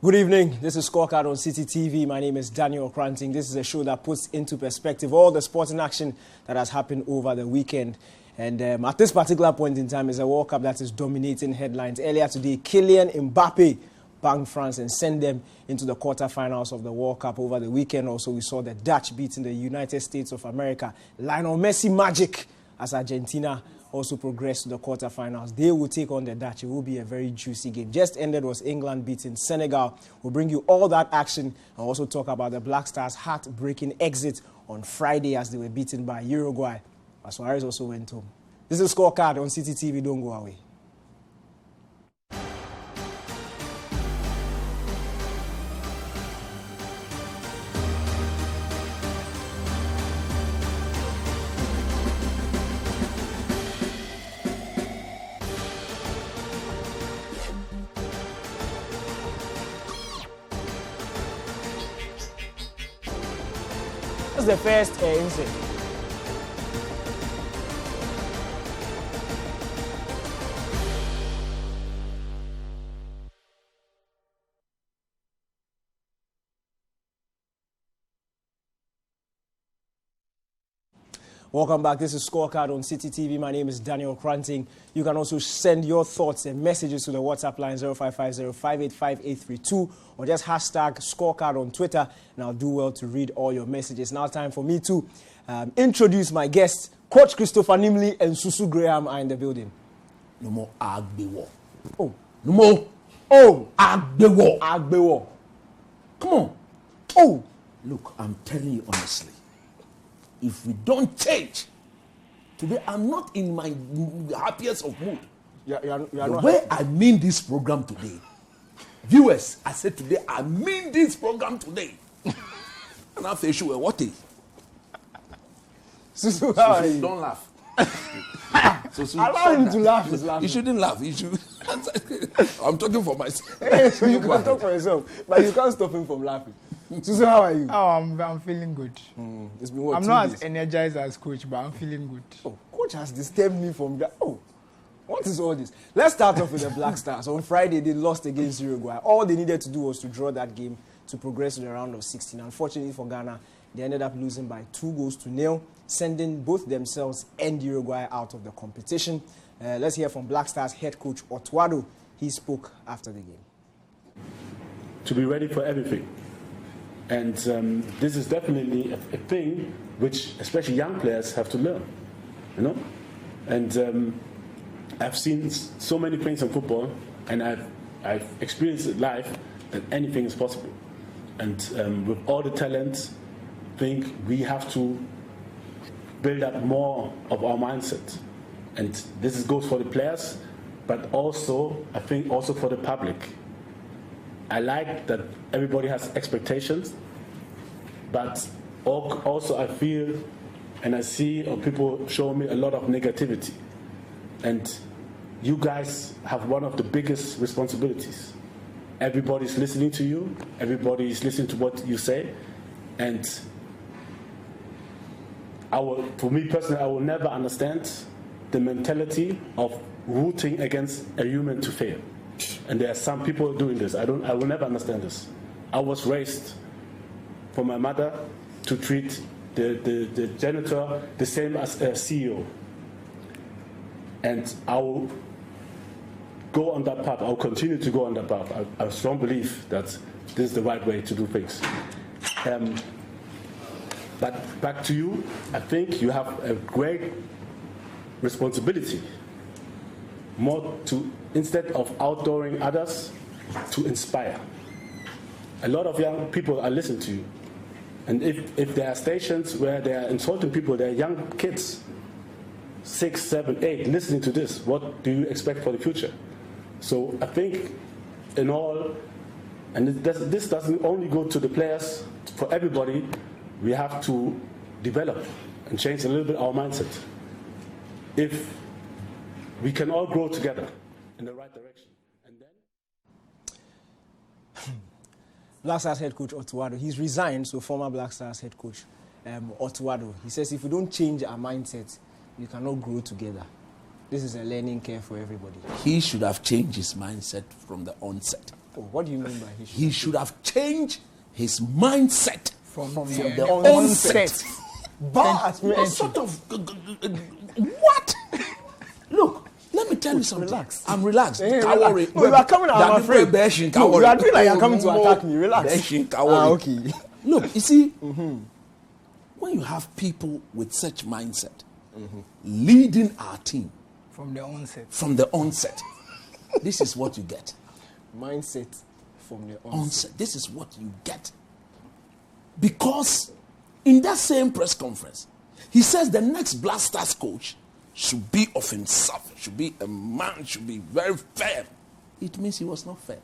Good evening. This is Scorecard on Citi TV. My name is Daniel Kranting. This is a show that puts into perspective all the sporting action that has happened over the weekend. And at this particular point in time, is a World Cup that is dominating headlines. Earlier today, Kylian Mbappé banged France and sent them into the quarterfinals of the World Cup. Over the weekend also, we saw the Dutch beating the United States of America. Lionel Messi magic as Argentina also progressed to the quarterfinals. They will take on the Dutch. It will be a very juicy game. Just ended was England beating Senegal. We'll bring you all that action and also talk about the Black Stars' heart-breaking exit on Friday as they were beaten by Uruguay. Suarez also went home. This is Scorecard on Citi TV. Don't go away. That's the first incident. Welcome back. This is Scorecard on Citi TV. My name is Daniel Kranting. You can also send your thoughts and messages to the WhatsApp line 0550-585-832 or just hashtag Scorecard on Twitter, and I'll do well to read all your messages. Now time for me to introduce my guests. Coach Christopher Nimley and Susu Graham are in the building. No more Agbewo. Oh. No more. Oh. Agbewo. Agbewo. Come on. Oh. Look, I'm telling you honestly. If we don't change, today I'm not in my happiest of mood. You are the not way happy. I mean this program today, viewers, I said today, I mean this program today. And after sure, what is? Susu, how are you? Don't laugh. Allow him to laugh. He's You laughing. shouldn't laugh. You should. I'm talking for myself. So you can talk for yourself, but you can't stop him from laughing. Susu, how are you? Oh, I'm feeling good. It's been what, I'm 2 not days? as energized as coach, but I'm feeling good. Oh, coach has disturbed me from that. Oh, what is all this? Let's start off with the Black Stars. On Friday, they lost against Uruguay. All they needed to do was to draw that game to progress to the round of 16. Unfortunately for Ghana, they ended up losing by 2-0, sending both themselves and Uruguay out of the competition. Let's hear from Black Stars head coach Otto Addo. He spoke after the game. To be ready for everything. And this is definitely a thing which especially young players have to learn, you know. And I've seen so many things in football, and I've experienced it live that anything is possible. And with all the talent, I think we have to build up more of our mindset. And this goes for the players, but also I think also for the public. I like that everybody has expectations, but also I feel and I see people show me a lot of negativity. And you guys have one of the biggest responsibilities. Everybody's listening to you, everybody's listening to what you say, and for me personally, I will never understand the mentality of rooting against a human to fail. And there are some people doing this. I will never understand this. I was raised for my mother to treat the janitor the same as a CEO. And I will go on that path. I will continue to go on that path. I have a strong belief that this is the right way to do things. But back to you, I think you have a great responsibility more to, instead of outdooring others, to inspire. A lot of young people are listening to you. And if there are stations where they are insulting people, there are young kids, 6, 7, 8, listening to this, what do you expect for the future? So I think in all, and this doesn't only go to the players, for everybody, we have to develop and change a little bit our mindset. If we can all grow together in the right direction. And then Black Stars head coach Otto Addo, he's resigned, so former Black Stars head coach Otto Addo. He says if we don't change our mindset, we cannot grow together. This is a learning curve for everybody. He should have changed his mindset from the onset. Oh, what do you mean by He should have changed his mindset From the onset. But What sort of what? Look, let me tell you something. Relax. I'm relaxed. Hey, Can't relax. worry. No, you are coming out, I'm afraid. No, you are doing like you're coming to attack me. Relax. Okay. Look, you see, when you have people with such mindset leading our team From the onset. this is what you get. Mindset from the onset. This is what you get. Because in that same press conference, he says the next Black Stars coach should be of himself, should be a man, should be very fair. It means he was not fair.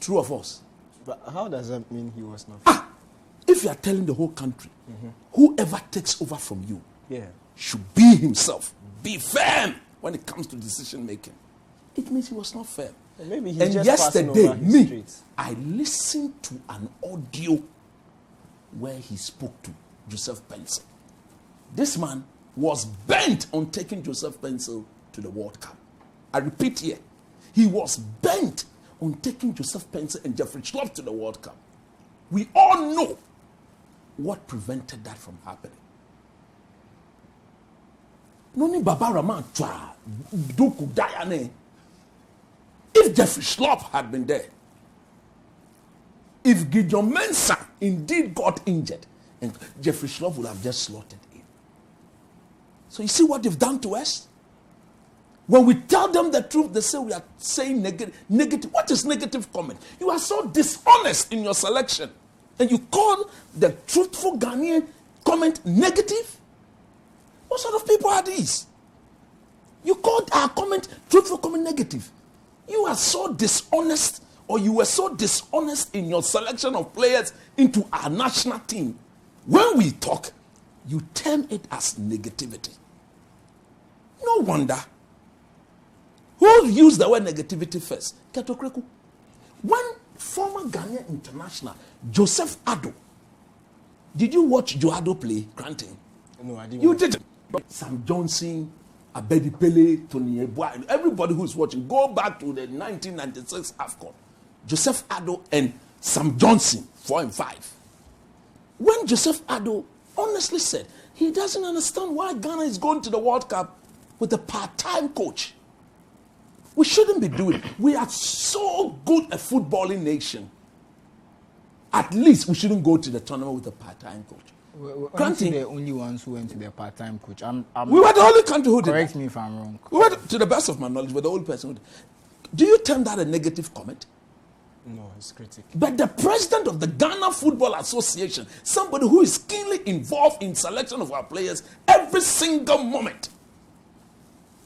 True of us. But how does that mean he was not? If you are telling the whole country, whoever takes over from you Yeah. should be himself, be firm when it comes to decision making, it means he was not fair. Well, maybe he's And just yesterday, passing over his me, streets. I listened to an audio where he spoke to Joseph Pencil. This man was bent on taking Joseph Pencil to the World Cup. I repeat here, he was bent on taking Joseph Pencil and Jeffrey Schlupp to the World Cup. We all know what prevented that from happening. Noni Baba Rahman twa duku dayane. If Jeffrey Schlupp had been there, if Gideon Mensah indeed got injured, and Jeffrey Schlupp would have just slotted in. So you see what they've done to us? When we tell them the truth, they say we are saying negative. What is negative comment? You are so dishonest in your selection. And you call the truthful Ghanaian comment negative? What sort of people are these? You called our comment, truthful comment, negative. You are so dishonest, or you were so dishonest in your selection of players into our national team. When we talk, you term it as negativity. No wonder. Who used the word negativity first? Ketokreku. When former Ghanaian international Joseph Addo, did you watch Joe Addo play Granting? No, I didn't. You didn't. Sam Johnson, Abedi Pele, Tony Eboa, everybody who's watching, go back to the 1996 AFCON. Joseph Addo and Sam Johnson, 4 and 5. When Joseph Addo honestly said he doesn't understand why Ghana is going to the World Cup with a part-time coach. We shouldn't be doing it. We are so good a footballing nation. At least we shouldn't go to the tournament with a part-time coach. Weren't the only ones who went to the part-time coach? We were the only country who did correct that. me if I'm wrong. We were, to the best of my knowledge, we're the only person who did. Do you term that a negative comment? No, it's critical. But the president of the Ghana Football Association, somebody who is keenly involved in selection of our players every single moment,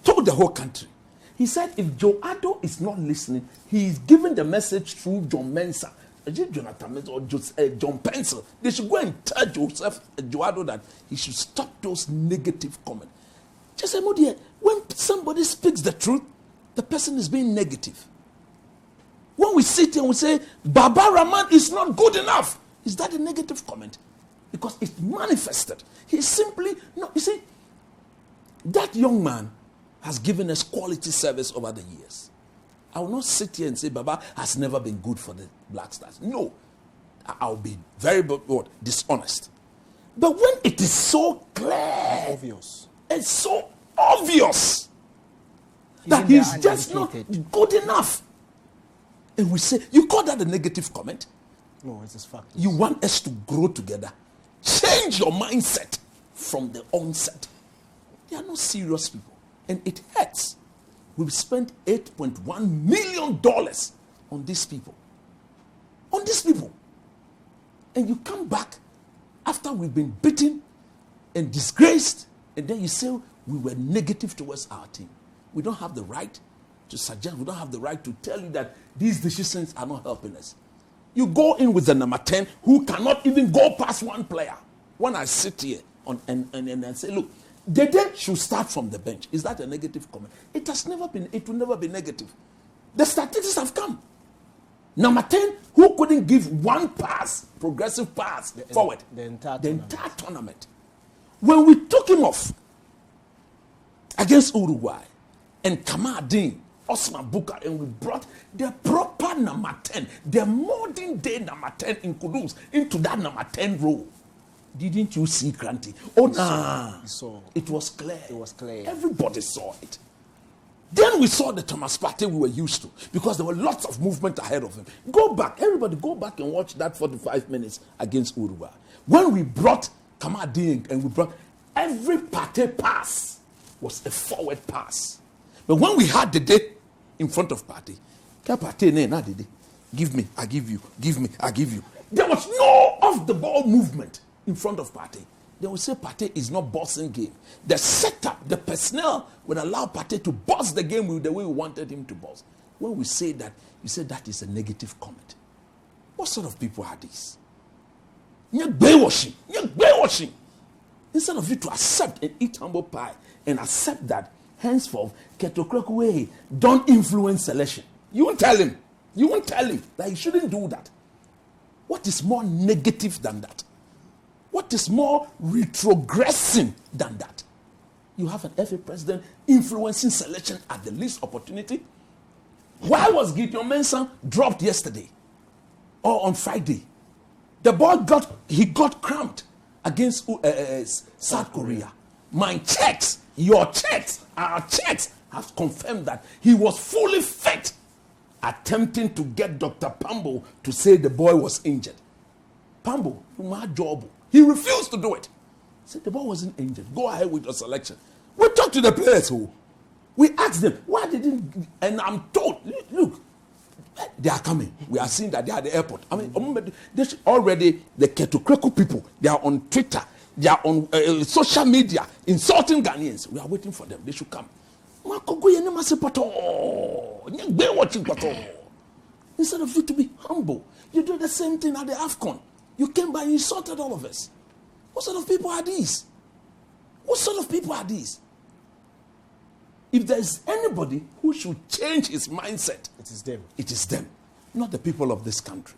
told the whole country. He said if Joe Addo is not listening, he is giving the message through John Mensah, Jonathan Mensah, or John Pencil. They should go and tell Joe Addo that he should stop those negative comments. Just say, Modier, when somebody speaks the truth, the person is being negative. When we sit here and we say, Baba Rahman is not good enough, is that a negative comment? Because it's manifested. He's simply, no, you see, that young man has given us quality service over the years. I will not sit here and say Baba has never been good for the Black Stars. No. I'll be very dishonest. But when it is so clear, Obvious. it's so obvious that he's just not good enough. And we say, you call that a negative comment? No, it is fact. You want us to grow together. Change your mindset from the onset. They are not serious people. And it hurts. We've spent $8.1 million on these people. On these people. And you come back after we've been beaten and disgraced, and then you say we were negative towards our team. We don't have the right to suggest, we don't have the right to tell you that these decisions are not helping us. You go in with the number 10 who cannot even go past one player. When I sit here and say, look, Dede should start from the bench. Is that a negative comment? It will never be negative. The statistics have come. Number 10, who couldn't give one pass, progressive pass, forward. The entire tournament. When we took him off, against Uruguay, and Kamadin, Osman Buka, and we brought the proper number 10, the modern day number 10 in Kudus into that number 10 role. Didn't you see Kranti? Oh, nah. It was clear. It was clear. Everybody saw it. Then we saw the Thomas Partey we were used to because there were lots of movement ahead of him. Go back, everybody go back and watch that 45 minutes against Uruguay. When we brought Kamadin and we brought every Partey pass was a forward pass. But when we had the day in front of Partey, give me, I give you, give me, I give you. There was no off the ball movement in front of Partey. They would say Partey is not bossing game. The setup, the personnel would allow Partey to boss the game the way we wanted him to boss. When we say that, you say that is a negative comment. What sort of people are these? You're brainwashing. You're brainwashing. Instead of you to accept and eat humble pie and accept that henceforth, Ketokrekwe don't influence selection. You won't tell him. You won't tell him that he shouldn't do that. What is more negative than that? What is more retrogressing than that? You have an FA president influencing selection at the least opportunity. Why was Gideon Mensah dropped yesterday or on Friday? The ball got cramped against South Korea. My checks, your checks, our checks have confirmed that he was fully fit, attempting to get Dr. Pambo to say the boy was injured. Pambo, my job. He refused to do it. He said the boy wasn't injured. Go ahead with your selection. We talked to the players who. We asked them, why didn't, and I'm told, look, they are coming. We are seeing that they are at the airport. I mean, already the Ketokreku people, they are on Twitter, they are on social media, insulting Ghanaians. We are waiting for them. They should come. Instead of you to be humble, you do the same thing at the AFCON. You came by and insulted all of us. What sort of people are these? What sort of people are these? If there is anybody who should change his mindset, it is them. It is them, not the people of this country.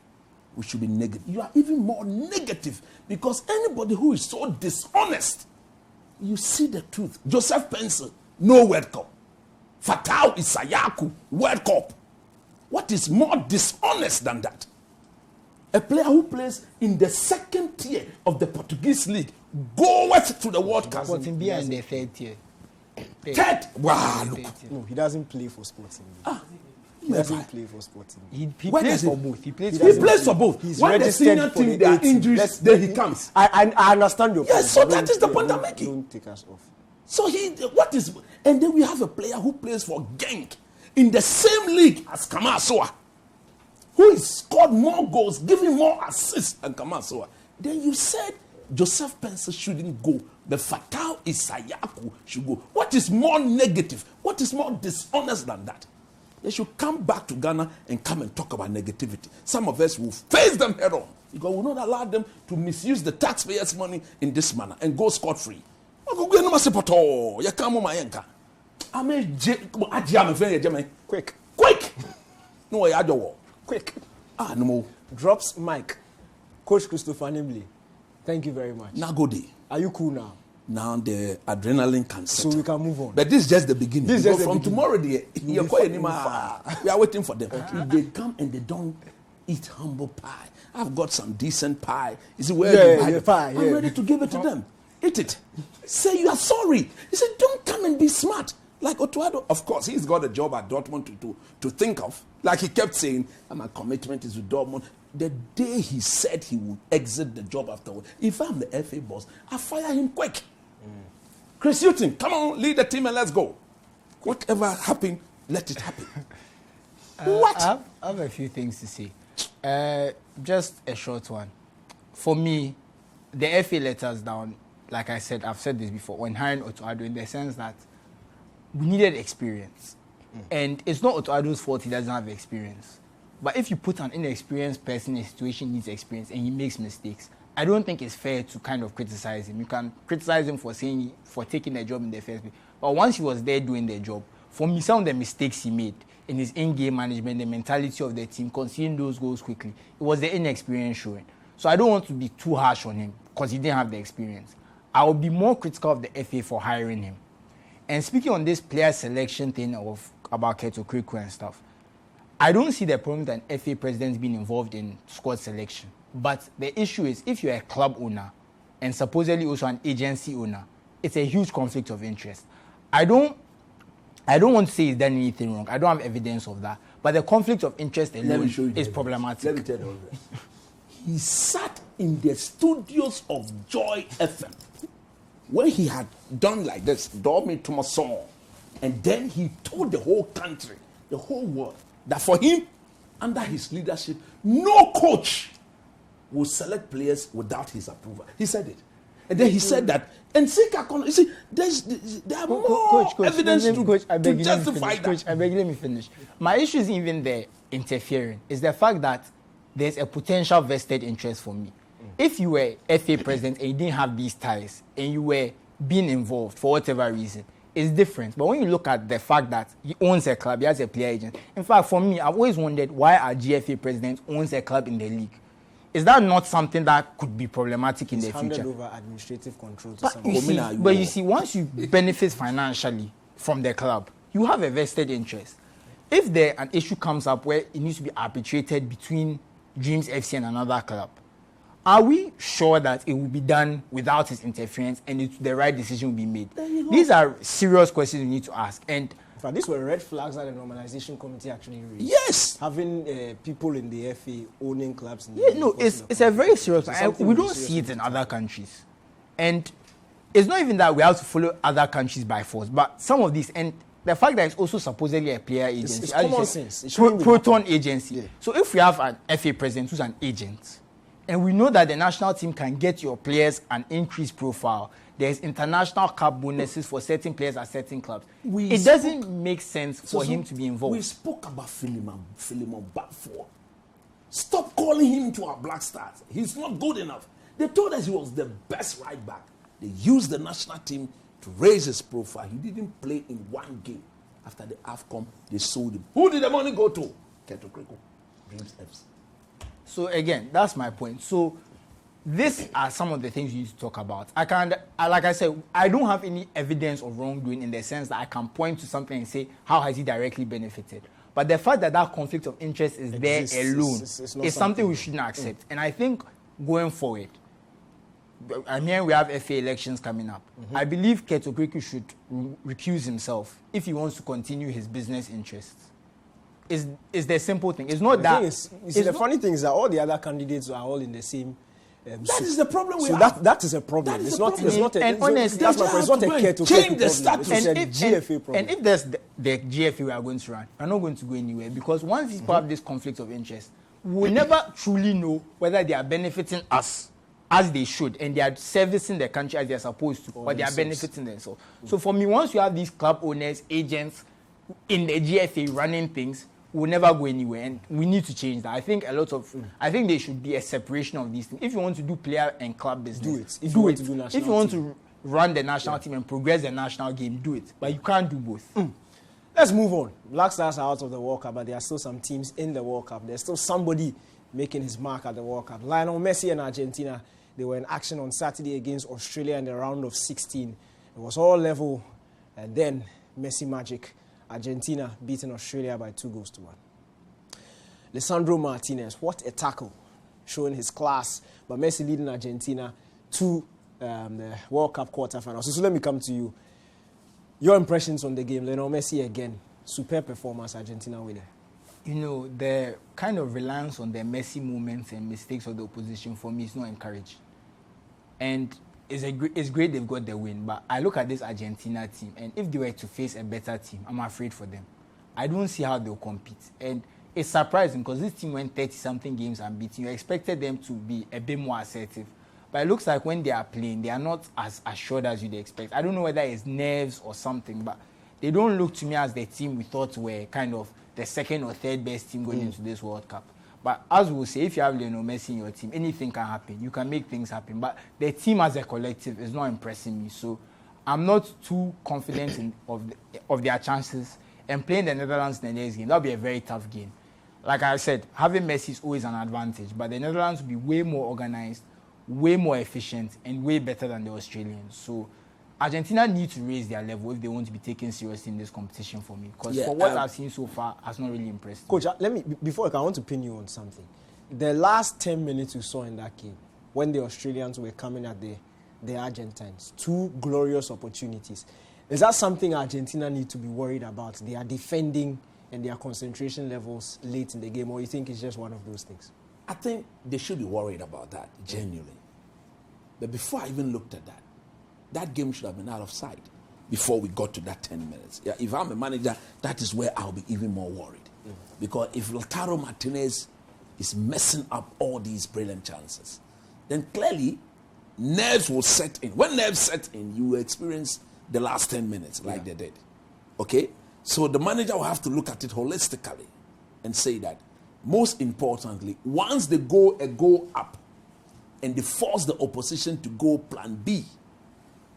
We should be negative. You are even more negative because anybody who is so dishonest, you see the truth. Joseph Pencil, no World Cup. Fatau Isayaku, World Cup. What is more dishonest than that? A player who plays in the second tier of the Portuguese league goes to the World Cup. Sporting B in the third tier. Third? Wow, look. No, he doesn't play for Sporting. He doesn't play for Sporting. He plays for both. He plays for both. He's when the senior team, there are injuries, then he comes. I understand your point. Yes, so that is the point I'm making. Don't take us off. So and then we have a player who plays for Genk in the same league as Kamal Soa, who has scored more goals, giving more assists than Kamal Soa. Then you said Joseph Pencil shouldn't go, but Fatau Isayaku should go. What is more negative? What is more dishonest than that? They should come back to Ghana and come and talk about negativity. Some of us will face them head on because we will not allow them to misuse the taxpayers' money in this manner and go scot-free. Quick. No, Quick. No. Drops mic. Coach Christopher Nimbley, thank you very much. Now go day. Are you cool now? Now the adrenaline can set. So we can move on. But this is just the beginning. This is just from the tomorrow, we are waiting for them. If they come and they don't eat humble pie, I've got some decent pie. Is it where you buy pie? I'm ready to give it to them. Eat it. Say you are sorry. He said, don't come and be smart. Like Otto Addo, of course, he's got a job at Dortmund to think of. Like he kept saying, my commitment is with Dortmund. The day he said he would exit the job afterwards, if I'm the FA boss, I'll fire him quick. Chris Hughton, come on, lead the team and let's go. Whatever happened, let it happen. What? I have a few things to say. Just a short one. For me, the FA let us down. Like I said, I've said this before, when hiring Otto Addo, in the sense that we needed experience. And it's not Otto Addo's fault he doesn't have experience. But if you put an inexperienced person in a situation he needs experience and he makes mistakes, I don't think it's fair to kind of criticize him. You can criticize him for taking the job in the first place. But once he was there doing the job, for me, some of the mistakes he made in his in-game management, the mentality of the team, conceding those goals quickly, it was the inexperience showing. So I don't want to be too harsh on him because he didn't have the experience. I will be more critical of the FA for hiring him. And speaking on this player selection thing about Keto Kriku and stuff, I don't see the problem that an FA president being involved in squad selection. But the issue is, if you're a club owner and supposedly also an agency owner, it's a huge conflict of interest. I don't want to say he's done anything wrong. I don't have evidence of that. But the conflict of interest alone is problematic. Let me tell you this. He sat in the studios of Joy FM when he had done like this, Dormi Thomason, and then he told the whole country, the whole world, that for him, under his leadership, no coach will select players without his approval. He said it. And then he said that, and you see, there are more evidence to justify that. Coach, I beg, let me finish. My issue isn't even the interfering. It's the fact that there's a potential vested interest for me. If you were FA president and you didn't have these ties and you were being involved for whatever reason, it's different. But when you look at the fact that he owns a club, he has a player agent. In fact, for me, I've always wondered why a GFA president owns a club in the league. Is that not something that could be problematic in the future? Handed over administrative control to someone. You see, once you benefit financially from the club, you have a vested interest. If an issue comes up where it needs to be arbitrated between Dreams FC and another club, are we sure that it will be done without his interference and the right decision will be made? These are serious questions we need to ask. And these were red flags that the normalization committee actually raised. Yes. Having people in the FA owning clubs. It's a very serious one. We don't see it in other countries. And it's not even that we have to follow other countries by force, but some of these, and the fact that it's also supposedly a player agency. It's common sense. Proton agency. Yeah. So if we have an FA president who's an agent, and we know that the national team can get your players an increased profile, there's international cap bonuses for certain players at certain clubs. It doesn't make sense for him to be involved. We spoke about Philemon Baffour. Stop calling him to our Black Stars. He's not good enough. They told us he was the best right back. They used the national team to raise his profile. He didn't play in one game. After the AFCON, they sold him. Who did the money go to? Keto Kriku, Dreams FC. So again, that's my point. So these are some of the things you need to talk about. Like I said, I don't have any evidence of wrongdoing in the sense that I can point to something and say, how has he directly benefited? But the fact that conflict of interest is there alone is something we shouldn't accept. And I think going forward, and here we have FA elections coming up. I believe Keto Kriku should recuse himself if he wants to continue his business interests. Is the simple thing. It's not that. The funny thing is that all the other candidates are all in the same. That is the problem we have. That is a problem. It's not a Keto Kriku problem. It's a GFA problem. And if there's the GFA we are going to run, we're not going to go anywhere because once people have this conflict of interest, we'll never truly know whether they are benefiting us as they should and they are servicing the country as they are supposed to, or they are benefiting themselves. So for me, once you have these club owners, agents in the GFA running things, we'll never go anywhere, and we need to change that. I think there should be a separation of these things. If you want to do player and club business, do it. If you want to run the national team and progress the national game, do it. But you can't do both. Let's move on. Black Stars are out of the World Cup, but there are still some teams in the World Cup. There's still somebody making his mark at the World Cup. Lionel Messi and Argentina, they were in action on Saturday against Australia in the round of 16. It was all level, and then Messi magic. Argentina beating Australia by 2-1. Lisandro Martinez, what a tackle, showing his class. But Messi leading Argentina to the World Cup quarterfinals. So let me come to you. Your impressions on the game. Lionel Messi again, superb performance, Argentina winning. You know, the kind of reliance on the Messi moments and mistakes of the opposition for me is not encouraged. And it's great they've got the win, but I look at this Argentina team, and if they were to face a better team, I'm afraid for them. I don't see how they'll compete. And it's surprising because this team went 30-something games unbeaten. You expected them to be a bit more assertive. But it looks like when they are playing, they are not as assured as you'd expect. I don't know whether it's nerves or something, but they don't look to me as the team we thought were kind of the second or third best team going into this World Cup. But as we'll say, if you have Lionel Messi in your team, anything can happen. You can make things happen. But the team as a collective is not impressing me. So I'm not too confident of their chances. And playing the Netherlands in the next game, that'll be a very tough game. Like I said, having Messi is always an advantage. But the Netherlands will be way more organized, way more efficient, and way better than the Australians. So Argentina need to raise their level if they want to be taken seriously in this competition for me. Because for what I've seen so far, has not really impressed me. Coach, let me, before I want to pin you on something. The last 10 minutes you saw in that game, when the Australians were coming at the Argentines, 2 glorious opportunities. Is that something Argentina need to be worried about? They are defending and their concentration levels late in the game, or you think it's just one of those things? I think they should be worried about that, genuinely. But before I even looked at that, that game should have been out of sight before we got to that 10 minutes. Yeah, if I'm a manager, that is where I'll be even more worried. Because if Lautaro Martinez is messing up all these brilliant chances, then clearly nerves will set in. When nerves set in, you will experience the last 10 minutes like they did. Okay? So the manager will have to look at it holistically and say that, most importantly, once they go a goal up and they force the opposition to go plan B,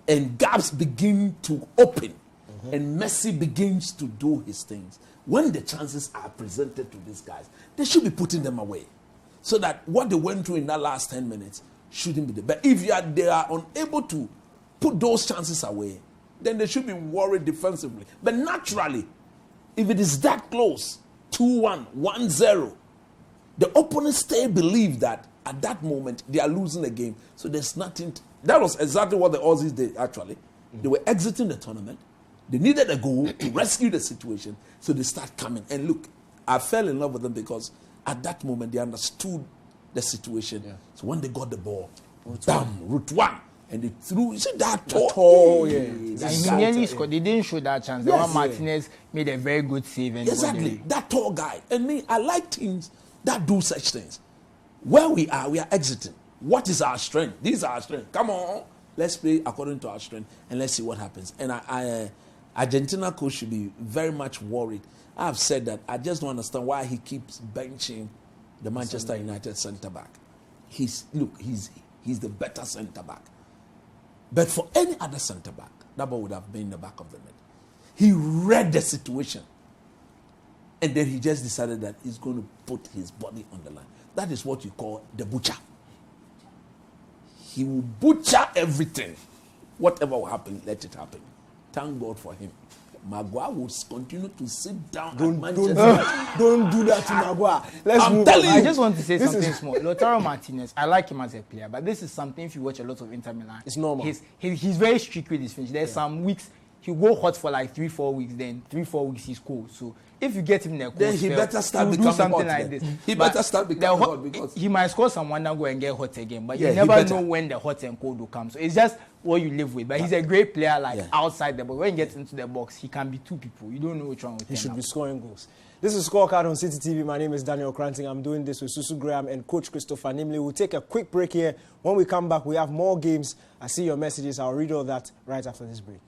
and gaps begin to open, and Messi begins to do his things, when the chances are presented to these guys, they should be putting them away. So that what they went through in that last 10 minutes shouldn't be there. But if they are unable to put those chances away, then they should be worried defensively. But naturally, if it is that close, 2-1, 1-0, the opponents still believe that at that moment they are losing the game. So there's nothing. That was exactly what the Aussies did, actually. They were exiting the tournament. They needed a goal to rescue the situation. So they start coming. And look, I fell in love with them because at that moment they understood the situation. Yeah. So when they got the ball, route one. And they threw, you see that tall, He nearly scored. They didn't show that chance. The one Martinez made a very good save. And exactly, that tall guy. And me, I like teams that do such things. Where we are exiting. What is our strength? These are our strength. Come on, let's play according to our strength and let's see what happens. And Argentina coach should be very much worried. I've said that I just don't understand why he keeps benching the Manchester United centre back. He's the better centre back. But for any other centre back, that ball would have been in the back of the net. He read the situation. And then he just decided that he's going to put his body on the line. That is what you call the butcher. He will butcher everything. Whatever will happen, let it happen. Thank God for him. Maguire will continue to sit down at Manchester. Don't do that to Maguire. Let's move on. I just want to say something small. Lautaro Martinez, I like him as a player, but this is something, if you watch a lot of Inter Milan, it's normal. He's very strict with his finish. There's some weeks he'll go hot for like 3-4 weeks, then 3-4 weeks he's cool. So if you get him in a cold then he better start becoming something hot like this. He better start becoming hot because he might score someone and go and get hot again. But you never know when the hot and cold will come. So it's just what you live with. But he's a great player, outside the box. When he gets into the box, he can be 2 people. You don't know which one will He should be scoring goals. This is Scorecard on Citi TV. My name is Daniel Cranting. I'm doing this with Susu Graham and Coach Christopher Nimley. We'll take a quick break here. When we come back, we have more games. I see your messages. I'll read all that right after this break.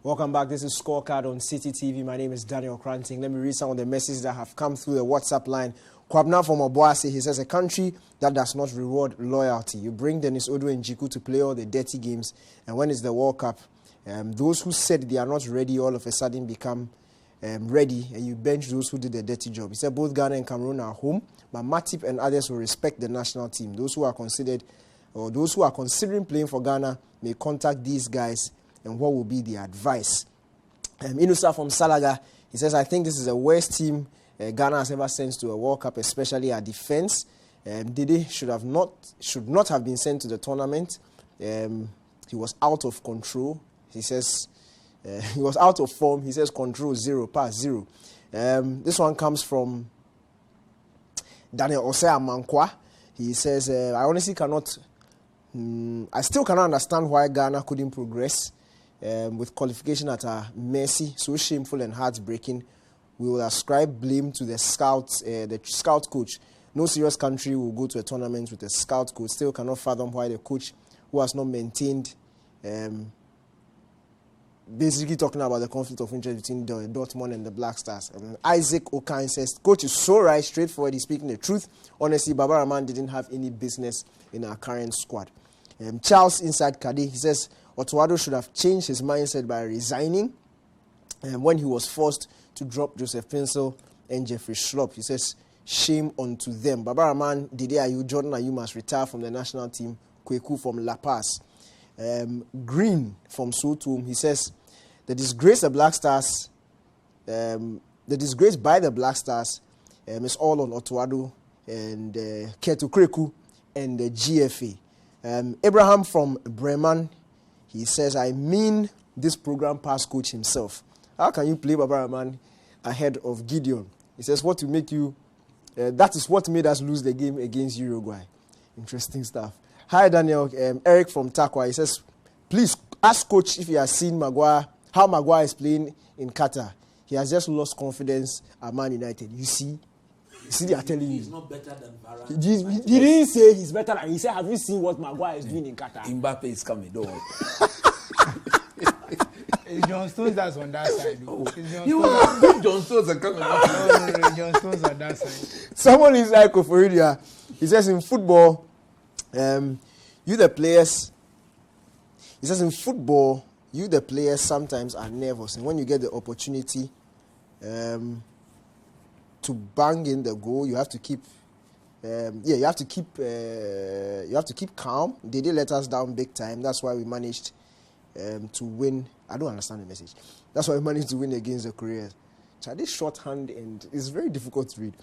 Welcome back. This is Scorecard on Citi TV. My name is Daniel Cranting. Let me read some of the messages that have come through the WhatsApp line. Kwabna from Obuasi, he says, a country that does not reward loyalty. You bring Dennis Otto and GFA to play all the dirty games, and when it's the World Cup, those who said they are not ready all of a sudden become ready, and you bench those who did the dirty job. He said both Ghana and Cameroon are home, but Matip and others will respect the national team. Those who are considering playing for Ghana may contact these guys, and what will be the advice? Inusa from Salaga, he says, I think this is the worst team Ghana has ever sent to a World Cup, especially our defense. Dede should not have been sent to the tournament. He was out of control. He says he was out of form. He says control 0, pass 0. This one comes from Daniel Osea Mankwa. He says, I honestly cannot. I still cannot understand why Ghana couldn't progress with qualification at a Messi, so shameful and heartbreaking. We will ascribe blame to the scout coach. No serious country will go to a tournament with a scout coach. Still cannot fathom why the coach who has not maintained, basically talking about the conflict of interest between Dortmund and the Black Stars. Isaac Okine says, coach is so right, straightforward, he's speaking the truth. Honestly, Baba Rahman didn't have any business in our current squad. Charles inside Kadi, he says, Otto Addo should have changed his mindset by resigning when he was forced to drop Joseph Pinsel and Jeffrey Schlupp. He says, shame unto them. Baba Rahman, Dede Ayew, Jordan Ayew must retire from the national team. Kweku from La Paz. Green from Sotum, he says, the disgrace by the Black Stars is all on Otto Addo and Ketu Kreku and the GFA. Abraham from Bremen, he says, I mean this program past coach himself. How can you play Baba Rahman ahead of Gideon? He says, what to make you, that is what made us lose the game against Uruguay. Interesting stuff. Hi, Daniel. Eric from Takwa, he says, please ask coach if he has seen how Maguire is playing in Qatar. He has just lost confidence at Man United. You see, they are telling you. He's not better than Varane. He didn't say he's better than. He said, have you seen what Maguire is doing in Qatar? Mbappé is coming, don't worry. It's John Stones that's on that side. John Stones are coming. No, John Stones on that side. Someone is like Oforidia. He says in football, you the players sometimes are nervous, and when you get the opportunity to bang in the goal, you have to keep calm. They did let us down big time. That's why we managed to win. I don't understand the message. That's why we managed to win against the Koreans. This shorthand and it's very difficult to read.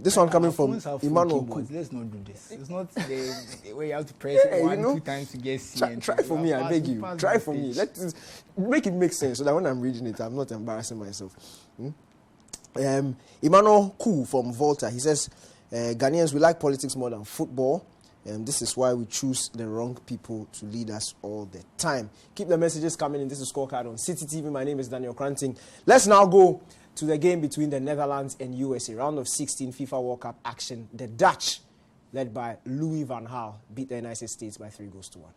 This one coming from Emmanuel. Let's not do this. It's not the way you have to press it 2 times to get C. Try for me, I beg you. Try for me. Let's make it make sense so that when I'm reading it, I'm not embarrassing myself. Emmanuel Ku from Volta, he says, Ghanaians, we like politics more than football. This is why we choose the wrong people to lead us all the time. Keep the messages coming in. This is Scorecard on Citi TV. My name is Daniel Kranting. Let's now go to the game between the Netherlands and USA. Round of 16 FIFA World Cup action. The Dutch, led by Louis van Gaal, beat the United States by 3-1.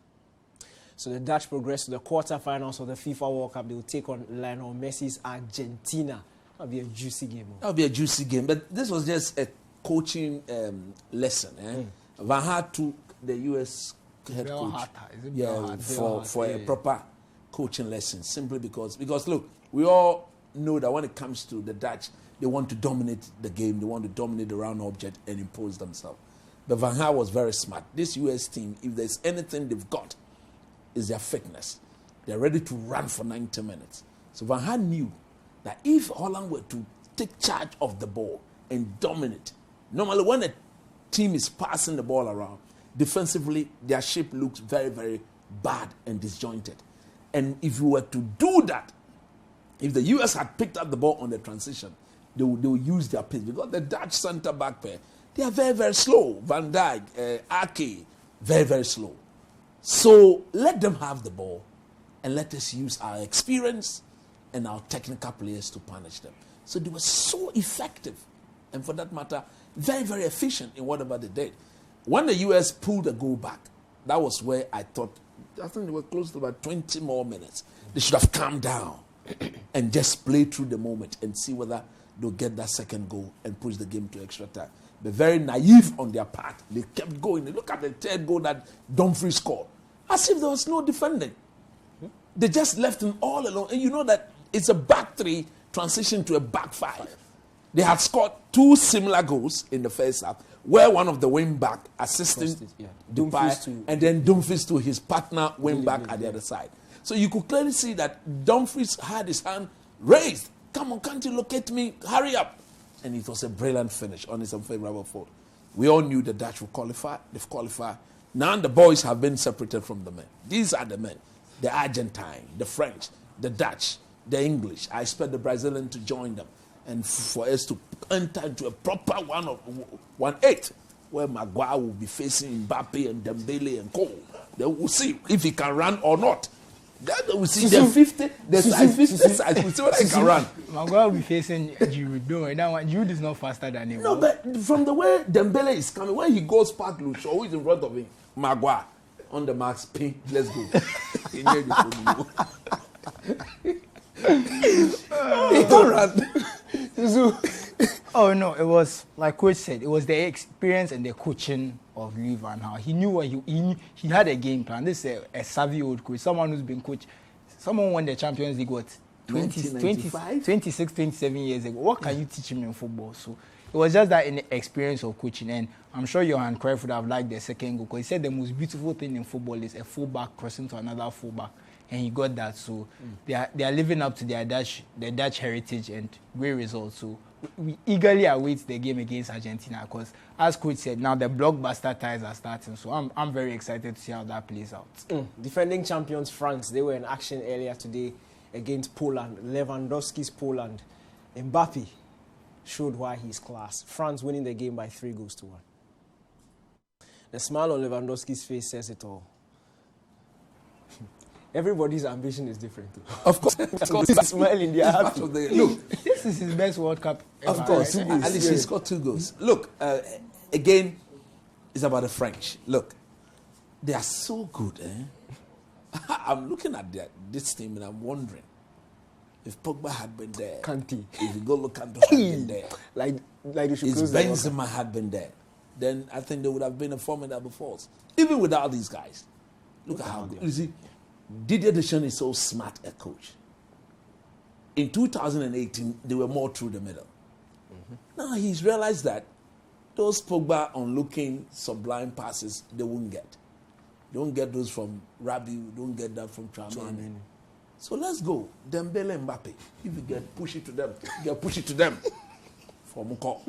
So the Dutch progress to the quarterfinals of the FIFA World Cup. They will take on Lionel Messi's Argentina. That'll be a juicy game. That'll be a juicy game. But this was just a coaching lesson. Van Gaal took the US head coach for a proper coaching lesson, simply because look, we all know that when it comes to the Dutch, they want to dominate the game, they want to dominate the round object and impose themselves. But Van Gaal was very smart. This US team, if there's anything they've got, is their fitness. They're ready to run for 90 minutes. So Van Gaal knew that if Holland were to take charge of the ball and dominate, normally when a team is passing the ball around, defensively, their shape looks very, very bad and disjointed. And if you were to do that, if the US had picked up the ball on the transition, they will use their pace. Because the Dutch centre-back pair, they are very, very slow. Van Dijk, Ake, very, very slow. So let them have the ball and let us use our experience and our technical players to punish them. So they were so effective. And for that matter, very, very efficient in whatever they did. When the US pulled the goal back, that was where I think they were close to about 20 more minutes. They should have calmed down and just play through the moment and see whether they'll get that second goal and push the game to extra time. But very naive on their part. They kept going. They look at the third goal that Dumfries scored, as if there was no defending. They just left him all alone. And you know that it's a back three transition to a back five. They had scored 2 similar goals in the first half, where one of the wing back assisted Depay, and then Dumfries to his partner wing back at the other side. So you could clearly see that Dumfries had his hand raised. Come on, can't you locate me? Hurry up. And it was a brilliant finish on his unfavorable fault. We all knew the Dutch would qualify. They've qualified. Now the boys have been separated from the men. These are the men. The Argentine, the French, the Dutch, the English. I expect the Brazilian to join them. And for us to enter into a proper 1-8, where Maguire will be facing Mbappé and Dembele and Cole. Then we'll see if he can run or not. Then we'll see the 50, the size 50 size. We'll see whether he can run. Maguire will be facing Giroud. Don't worry, that one, Giroud is not faster than him. No, but from the way Dembele is coming, when he goes past Lucho, who is in front of him? Maguire. On the marks, ping, let's go. He don't run. Oh no, it was like Coach said. It was the experience and the coaching of Louis van Gaal. He knew what he had a game plan. This is a savvy old coach, someone who's been coached. Someone won the Champions League 1995? 26, 27 years ago. What can you teach him in football? So it was just that in the experience of coaching. And I'm sure Johan Cruyff would have liked the second goal because he said the most beautiful thing in football is a fullback crossing to another fullback. And he got that. So they are living up to their Dutch heritage and great results. So we eagerly await the game against Argentina because, as coach said, now the blockbuster ties are starting. So I'm very excited to see how that plays out. Defending champions France, they were in action earlier today against Poland. Lewandowski's Poland. Mbappé showed why he's class. France winning the game by 3-1. The smile on Lewandowski's face says it all. Everybody's ambition is different. Of course. Smiling, they are happy. Look, This is his best World Cup ever. of course. Right? At least he scored 2 goals. Look, again, it's about the French. Look, they are so good. I'm looking at this team and I'm wondering if Pogba had been there. Kanté. If N'Golo Kanté had been there. Like they should If close the World Cup. Benzema had been there, then I think they would have been a formidable force. Even without these guys. Look at how good. You see, Didier Deschamps is so smart a coach. In 2018, they were more through the middle. Now he's realized that those Pogba on-looking sublime passes, they won't get. Don't get those from Rabiot, don't get that from Tchouaméni. So let's go. Dembele and Mbappé. If you get push it to them, For Muko.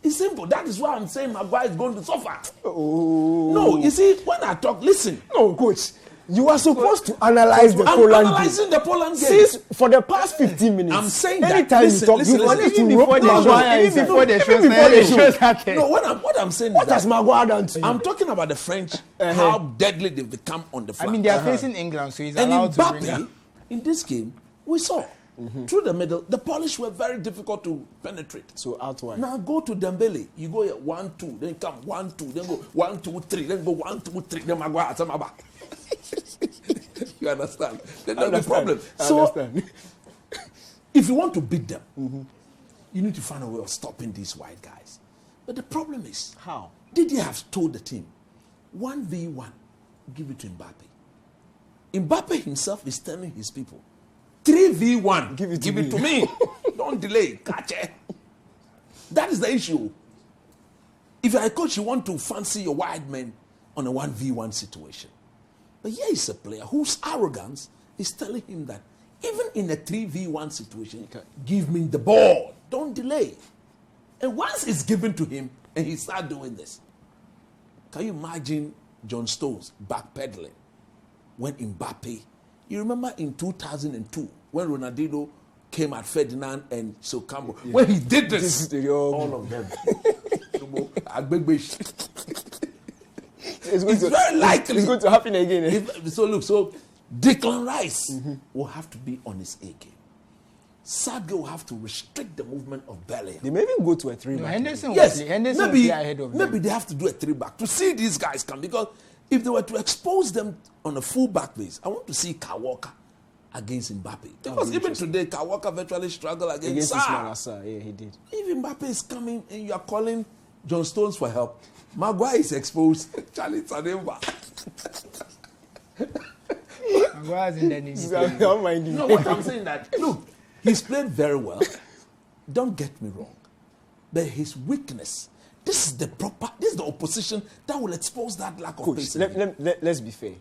It's simple. That is why I'm saying Maguire is going to suffer. Oh. No, you see, when I talk, listen. No, coach. You are supposed to analyze the I'm Poland analyzing game. the Poland game. Since for the past 15 minutes, I'm saying that. anytime Listen, you talk, listen, you listen. wanted to Even rope before the Maguire show, inside. even before the show Even before the show. started. No, what I'm saying What is has that Maguire done to you? I'm talking about the French, how deadly they've become on the I flank. mean, they are facing England, so he's And allowed to bring Mbappé, up. in this game, we saw through the middle, the Polish were very difficult to penetrate. So out wide. Now go to Dembele. You go here 1-2, then come 1-2, then go 1-2-3, then go 1-2-3, then Maguire at back. You understand? Then that's the problem. So if you want to beat them, you need to find a way of stopping these white guys. But the problem is, How? did they have told the team 1v1, give it to Mbappé? Mbappé himself is telling his people 3v1, Give it to me. Don't delay. Catch it. That is the issue. If you're a coach, you want to fancy your wide men on a 1v1 situation. But here is a player whose arrogance is telling him that even in a 3v1 situation, give me the ball. Don't delay. And once it's given to him and he starts doing this, can you imagine John Stones backpedaling when Mbappé, you remember in 2002 when Ronaldinho came at Ferdinand and Sokambo, when he did this, all of them. It's very likely. It's going to happen again. So Declan Rice will have to be on his A game. Sadgate will have to restrict the movement of Bellingham. They may even go to a 3-back. No, Henderson Yes, will play ahead of them. maybe they have to do a 3-back to see these guys come, because if they were to expose them on a full-back base, I want to see Kyle Walker against Mbappé. Because even today, Kyle Walker virtually struggled against Ismail Assar. Yeah, he did. If Mbappé is coming and you are calling John Stones for help, Maguire is exposed. Charlie Tademba. Maguire's in the Navy. Don't mind him. No, what I'm saying that, look, he's played very well. Don't get me wrong. But his weakness, this is the opposition that will expose that lack of Coach, pace. let's be fair.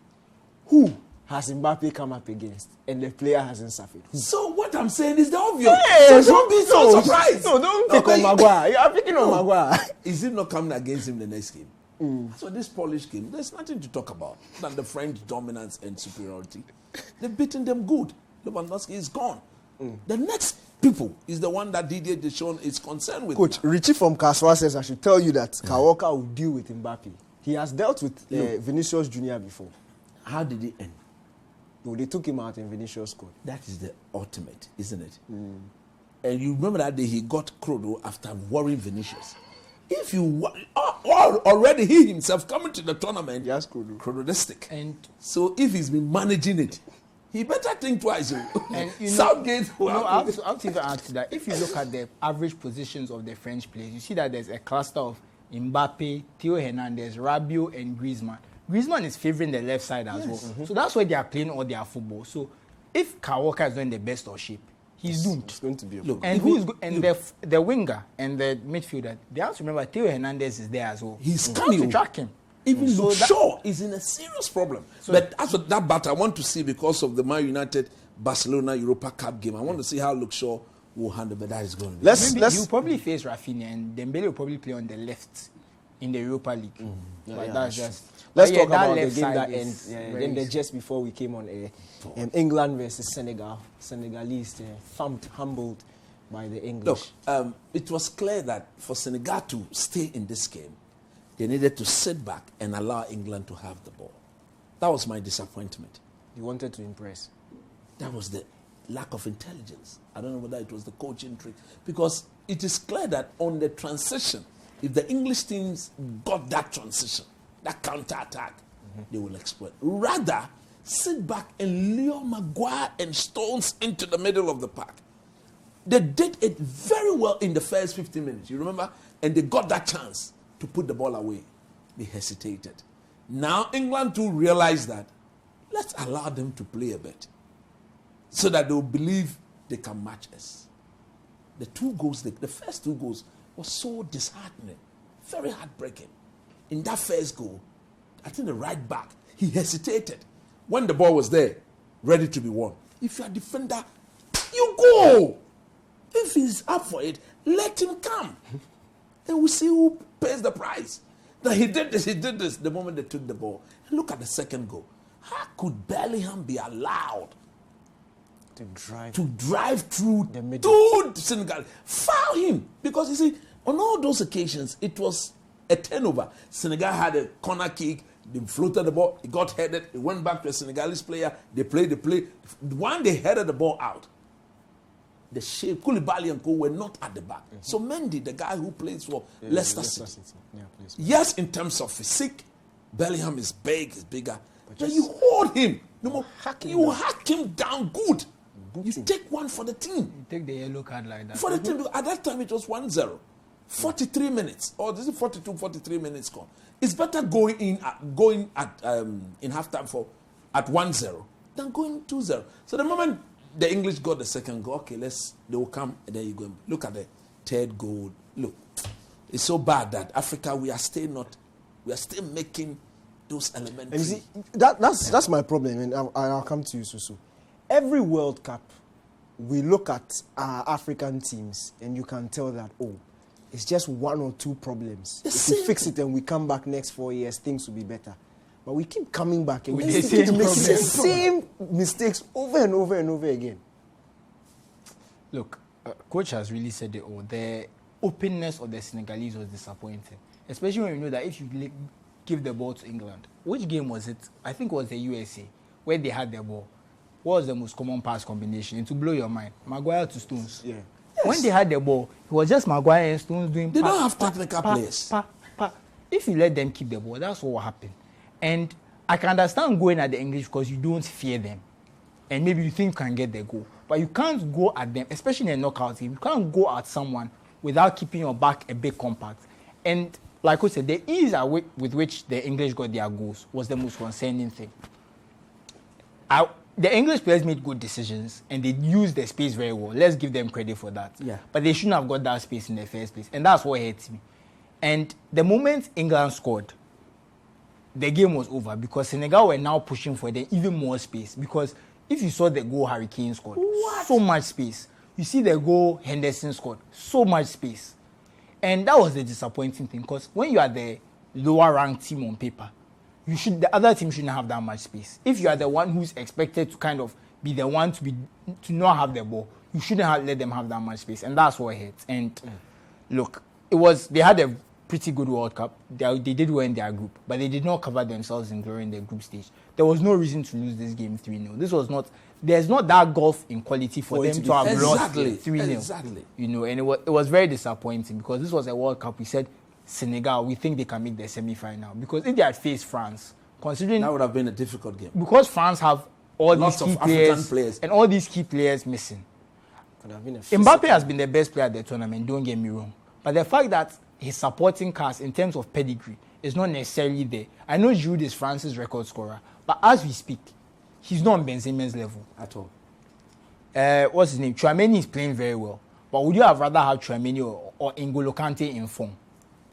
Who has Mbappé come up against and the player hasn't suffered? So what I'm saying is the obvious. Yes, so don't be so surprised. No, don't pick on Maguire. You are picking on Maguire. Is it not coming against him the next game? So this Polish game, there's nothing to talk about than the French dominance and superiority. They've beaten them good. Lewandowski is gone. The next people is the one that Didier Deschamps is concerned with. Coach, now. Richie from Kaswa says I should tell you that Kyle Walker will deal with Mbappé. He has dealt with Vinicius Jr. before. How did it end? No, they took him out and Vinicius scored. That is the ultimate, isn't it? And you remember that day he got Krodo after worrying Vinicius. If you already he himself coming to the tournament, Yes, Krodo. Krodo-istic. And So if he's been managing it, he better think twice. And you know, Southgate will I have have to even add to that. If you look at the average positions of the French players, you see that there's a cluster of Mbappé, Theo Hernandez, Rabiot, and Griezmann. Griezmann is favouring the left side as well. So that's why they are playing all their football. So if Kyle Walker is not in the best of shape, he's doomed. It's going to be a Look, And who is and the winger and the midfielder, they have to remember Theo Hernandez is there as well. He's They have coming. to track him. Even So Luke that- Shaw is in a serious problem. But as for that battle, I want to see because of the Man United Barcelona Europa Cup game. I want to see how Luke Shaw will handle, but that is going to be. Maybe he'll probably face Rafinha and Dembele will probably play on the left in the Europa League. But that's just. Let's but talk yeah, that about the left game side that is ends. very Then just before we came on air, England versus Senegal. Senegalese thumped, humbled by the English. Look, it was clear that for Senegal to stay in this game, they needed to sit back and allow England to have the ball. That was my disappointment. You wanted to impress. That was the lack of intelligence. I don't know whether it was the coaching trick. Because it is clear that on the transition, if the English teams got that transition, that counter-attack, they will exploit. Rather, sit back and lure Maguire and Stones into the middle of the park. They did it very well in the first 15 minutes, you remember? And they got that chance to put the ball away. They hesitated. Now England too realized that let's allow them to play a bit so that they will believe they can match us. The first two goals was so disheartening, very heartbreaking. In that first goal, I think the right back, he hesitated when the ball was there, ready to be won. If you're a defender, you go. If he's up for it, let him come. And we'll see who pays the price. Now he did this the moment they took the ball. And look at the second goal. How could Bellingham be allowed to drive through the middle to Senegal? Foul him. Because you see, on all those occasions, it was a turnover. Senegal had a corner kick, they floated the ball, it got headed, it went back to a Senegalese player, they played the play. When they headed the ball out, the shape, Koulibaly and Co were not at the back. So Mendy, the guy who plays for Leicester City. Yes, in terms of physique, Bellingham is big, is bigger. But you hold him. No more you hack him down good. You take one for the team. You take the yellow card like that. For the team, at that time it was 1-0. 43 minutes, or this is 42, 43 minutes gone. It's better going in halftime at 1-0 than going 2-0. So the moment the English got the second goal, okay, they will come, and there you go. Look at the third goal. Look, it's so bad that Africa, we are still making those elementary. And you see, that's my problem, and I'll come to you, Susu. Every World Cup, we look at our African teams, and you can tell that, it's just one or two problems. If we fix it and we come back next 4 years, things will be better. But we keep coming back and we keep making the same mistakes over and over and over again. Look, coach has really said it all. The openness of the Senegalese was disappointing, especially when you know that if you give the ball to England, which game was it? I think it was the USA, where they had the ball. What was the most common pass combination? And to blow your mind, Maguire to Stones. Yeah. Yes. When they had the ball, it was just Maguire and Stones doing. They don't have technical players. If you let them keep the ball, that's what will happen. And I can understand going at the English because you don't fear them, and maybe you think you can get the goal, but you can't go at them, especially in a knockout game. You can't go at someone without keeping your back a bit compact. And like I said, the ease with which the English got their goals was the most concerning thing. The English players made good decisions and they used the space very well. Let's give them credit for that. Yeah. But they shouldn't have got that space in the first place. And that's what hurts me. And the moment England scored, the game was over because Senegal were now pushing for them even more space. Because if you saw the goal Harry Kane scored, so much space. You see the goal Henderson scored, so much space. And that was the disappointing thing because when you are the lower ranked team on paper, the other team shouldn't have that much space. If you are the one who's expected to kind of be the one to not have the ball, you shouldn't let them have that much space, and that's what hurts. And look, they had a pretty good World Cup. They did well in their group, but they did not cover themselves in glory in the group stage. There was no reason to lose this game 3-0. There's not that gulf in quality for them to have lost 3-0. Exactly. And it was very disappointing because this was a World Cup. We said Senegal, we think they can make the semi-final because if they had faced France, considering that would have been a difficult game because France have lots these key of African players and all these key players missing. Could have been a Mbappé has been the best player at the tournament, don't get me wrong, but the fact that his supporting cast in terms of pedigree is not necessarily there. I know Giroud is France's record scorer, but as we speak, he's not on Benzema's level at all. what's his name? Tchouaméni is playing very well. But would you have rather have Tchouaméni or N'Golo Kante in form?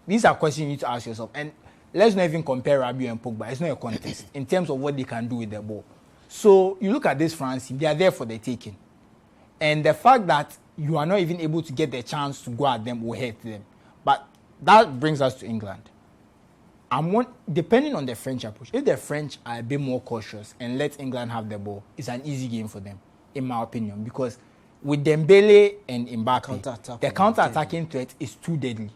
These are questions you need to ask yourself. And let's not even compare Rabiot and Pogba. It's not a contest in terms of what they can do with the ball. So you look at this France team, they are there for the taking. And the fact that you are not even able to get the chance to go at them will hurt them. But that brings us to England. Depending on the French approach, if the French are a bit more cautious and let England have the ball, it's an easy game for them, in my opinion. Because with Dembele and Mbappé, the counter-attacking threat is too deadly.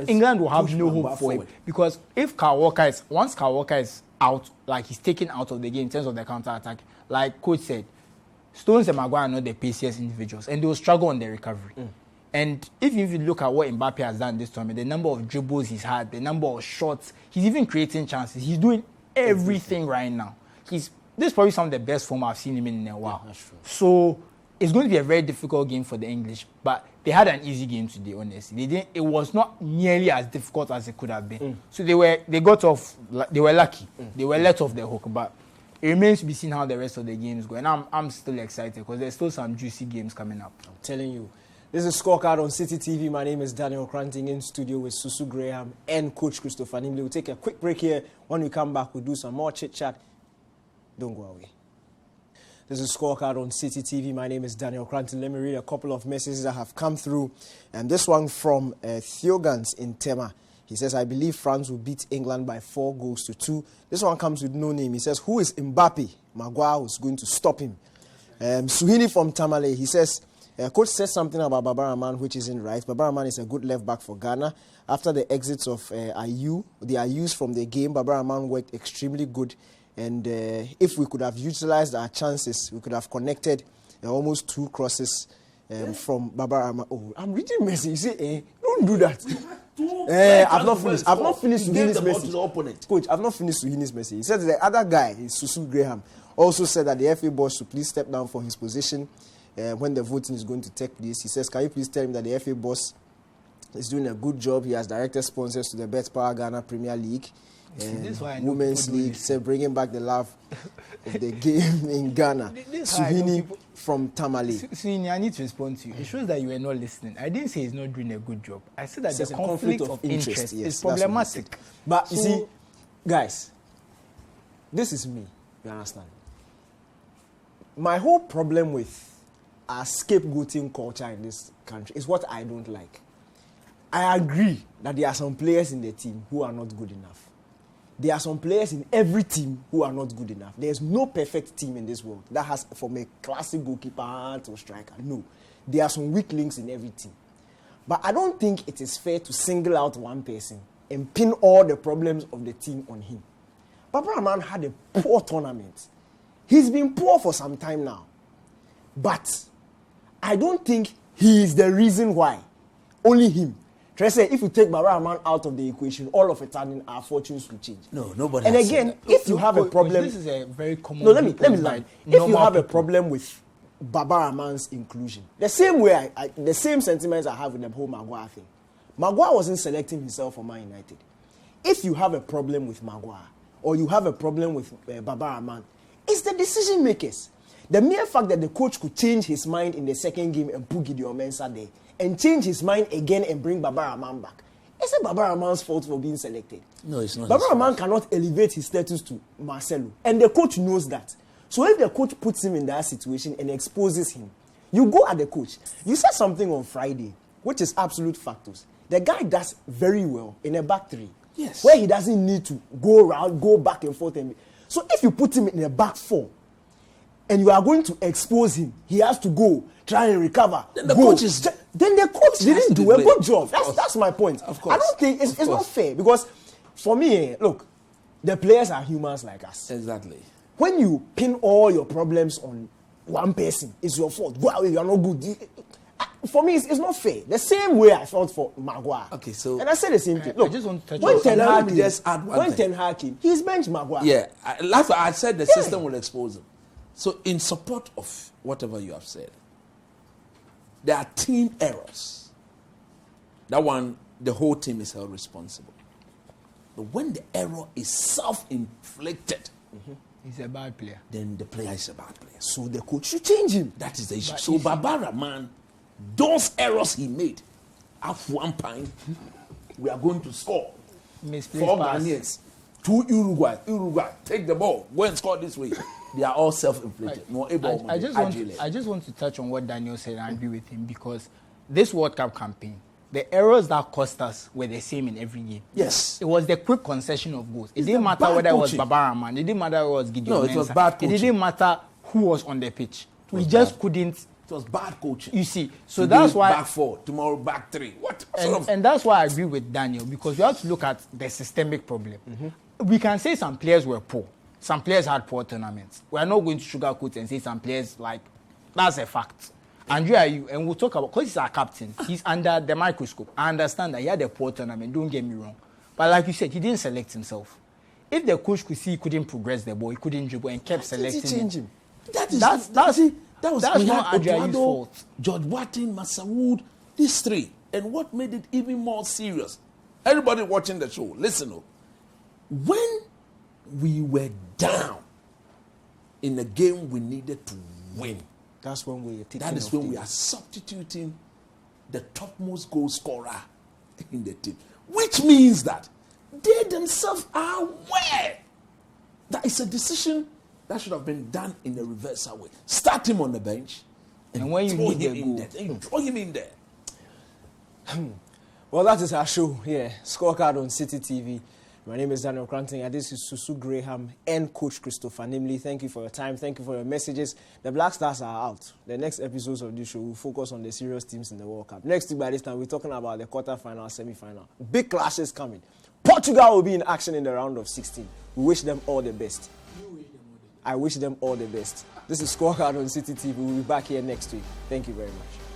England will have no hope for him. Because if once Kyle Walker is out, like he's taken out of the game in terms of the counter-attack, like Coach said, Stones and Maguire are not the paciest individuals, and they will struggle on the recovery. And if you look at what Mbappé has done this tournament, the number of dribbles he's had, the number of shots, he's even creating chances. He's doing everything right now. This is probably some of the best form I've seen him in a while. That's true. So it's going to be a very difficult game for the English, but they had an easy game today, honestly. It was not nearly as difficult as it could have been. So they were lucky. They were let off the hook, but it remains to be seen how the rest of the games go. And I'm still excited because there's still some juicy games coming up. I'm telling you. This is Scorecard on Citi TV. My name is Daniel Cranting, in studio with Susu Graham and Coach Christopher Nimley. We'll take a quick break here. When we come back, we'll do some more chit-chat. Don't go away. This is Scorecard on Citi TV. My name is Daniel Cranting. Let me read a couple of messages that have come through. And this one from Theogans in Tema. He says, I believe France will beat England by 4-2. This one comes with no name. He says, who is Mbappé? Maguire was going to stop him. Suhini from Tamale, he says, Coach says something about Baba Rahman, which isn't right. Baba Rahman is a good left back for Ghana. After the exits of Ayew, the Ayews from the game, Baba Rahman worked extremely good. And if we could have utilized our chances, we could have connected almost 2 crosses from Baba Rahman. Oh, I'm reading Messi. You say, don't do that. I've not finished. I've not finished Suhini's message. Coach, I've not finished Suhini's message. He said the other guy, Susu Graham, also said that the FA boss should please step down from his position when the voting is going to take place. He says, can you please tell him that the FA boss is doing a good job? He has directed sponsors to the Bet Power Ghana Premier League, Women's League, bringing back the love of the game in Ghana. Suhini from Tamale. Suhini, I need to respond to you. It shows that you were not listening. I didn't say he's not doing a good job. I said that the conflict of interest is problematic. But you see, guys, this is me. You understand? My whole problem with our scapegoating culture in this country is what I don't like. I agree that there are some players in the team who are not good enough. There are some players in every team who are not good enough. There's no perfect team in this world that has, from a classic goalkeeper to striker. No. There are some weak links in every team. But I don't think it is fair to single out one person and pin all the problems of the team on him. Baba Rahman had a poor tournament. He's been poor for some time now. But I don't think he is the reason why. Only him. Say, if you take Baba Rahman out of the equation, all of a sudden our fortunes will change. No, nobody. And again, if you have a problem, this is a very common. No, let me lie. If you have a problem with Baba Rahman's inclusion, the same way the same sentiments I have with the whole Maguire thing. Maguire wasn't selecting himself for Man United. If you have a problem with Maguire or you have a problem with Baba Rahman, it's the decision makers. The mere fact that the coach could change his mind in the second game and put Gideon Mensah there, and change his mind again and bring Baba Rahman back. Is it Baba Rahman's fault for being selected? No, it's not. Baba Rahman cannot elevate his status to Marcelo. And the coach knows that. So if the coach puts him in that situation and exposes him, you go at the coach. You said something on Friday, which is absolute factors. The guy does very well in a back three. Yes. Where he doesn't need to go around, go back and forth. So if you put him in a back four, and you are going to expose him, he has to go, try and recover. Then the coach didn't do a good job. That's my point. Of course. I don't think it's not fair because for me, look, the players are humans like us. Exactly. When you pin all your problems on one person, it's your fault. Go away, you are not good. For me, it's not fair. The same way I felt for Maguire. Okay, so and I said the same thing. Look, I just want to touch when Ten Hag came, he's benched Maguire. Yeah, last time I said the system will expose him. So in support of whatever you have said, there are team errors. That one, the whole team is held responsible. But when the error is self-inflicted, He's a bad player. then the player is a bad player. So the coach should change him. That is the issue. But So Barbara, man, those errors he made, at one point, we are going to score. Misplaced 4 pass. Ghanaians, 2 Uruguay. Uruguay, take the ball, go and score this way. They are all self-inflicted. I just want to touch on what Daniel said and agree with him, because this World Cup campaign, the errors that cost us were the same in every game. Yes. It was the quick concession of goals. It It's didn't the matter bad whether it was coaching. Barbara Man. It didn't matter whether it was Gideon No, it was Mensah. bad It coaching. didn't matter who was on the pitch. We just couldn't. It was bad coaching. You see, so Today, that's why. back 4, tomorrow back 3. What sort of... And that's why I agree with Daniel, because we have to look at the systemic problem. We can say some players were poor. Some players had poor tournaments. We are not going to sugarcoat and say some players, like, that's a fact. Andrea, and we'll talk about, because he's our captain, he's under the microscope. I understand that he had a poor tournament, don't get me wrong. But like you said, he didn't select himself. If the coach could see he couldn't progress the ball, he couldn't dribble and kept selecting change him. That is That's that was that's we not had Andrea's Otto Addo, fault. George Watson, Masawood, these 3. And what made it even more serious? Everybody watching the show, listen up. When we were down in a game we needed to win, That's when we are taking that is off when the- we are substituting the topmost goal scorer in the team. Which means that they themselves are aware that it's a decision that should have been done in a reversal way. Start him on the bench and when you throw need him the in goal. there. And throw him in there. Well, that is our show here. Scorecard on Citi TV. My name is Daniel Cranting, and this is Susu Graham and Coach Christopher Nimley. Thank you for your time. Thank you for your messages. The Black Stars are out. The next episodes of this show will focus on the serious teams in the World Cup. Next week, by this time, we're talking about the quarterfinal, semi-final. Big clashes coming. Portugal will be in action in the round of 16. We wish them all the best. I wish them all the best. This is Scorecard on Citi TV. We'll be back here next week. Thank you very much.